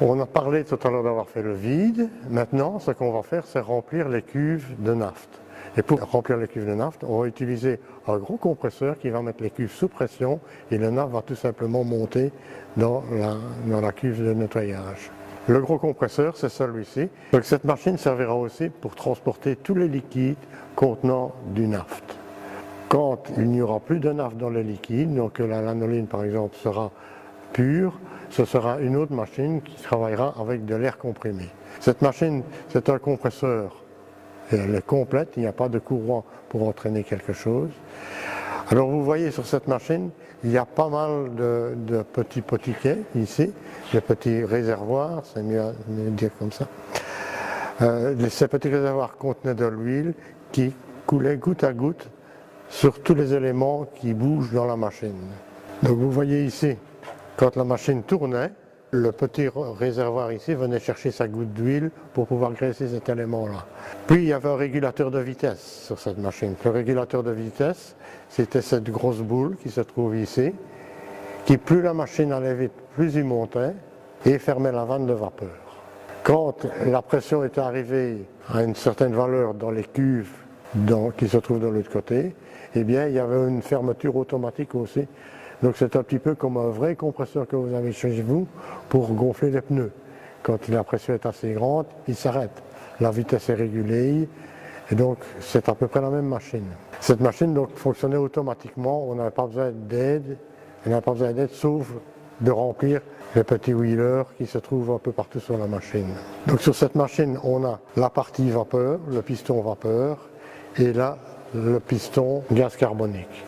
On a parlé tout à l'heure d'avoir fait le vide. Maintenant, ce qu'on va faire, c'est remplir les cuves de naphte. Et pour remplir les cuves de naphte, on va utiliser un gros compresseur qui va mettre les cuves sous pression et le naphte va tout simplement monter dans la cuve de nettoyage. Le gros compresseur, c'est celui-ci. Donc cette machine servira aussi pour transporter tous les liquides contenant du naphte. Quand il n'y aura plus de naphte dans le liquide, donc que la lanoline par exemple sera pure, ce sera une autre machine qui travaillera avec de l'air comprimé. Cette machine, c'est un compresseur. Elle est complète, il n'y a pas de courant pour entraîner quelque chose. Alors vous voyez sur cette machine, il y a pas mal de petits potiquets ici, de petits réservoirs, c'est mieux de dire comme ça. Ces petits réservoirs contenaient de l'huile qui coulait goutte à goutte sur tous les éléments qui bougent dans la machine. Donc vous voyez ici, quand la machine tournait, le petit réservoir ici venait chercher sa goutte d'huile pour pouvoir graisser cet élément-là. Puis il y avait un régulateur de vitesse sur cette machine. Le régulateur de vitesse, c'était cette grosse boule qui se trouve ici, qui plus la machine allait vite, plus il montait et fermait la vanne de vapeur. Quand la pression était arrivée à une certaine valeur dans les cuves qui se trouvent de l'autre côté, eh bien il y avait une fermeture automatique aussi. Donc c'est un petit peu comme un vrai compresseur que vous avez chez vous pour gonfler les pneus. Quand la pression est assez grande, il s'arrête. La vitesse est régulée et donc c'est à peu près la même machine. Cette machine donc fonctionnait automatiquement, on n'avait pas besoin d'aide, sauf de remplir les petits wheelers qui se trouvent un peu partout sur la machine. Donc sur cette machine, on a la partie vapeur, le piston vapeur et là le piston gaz carbonique.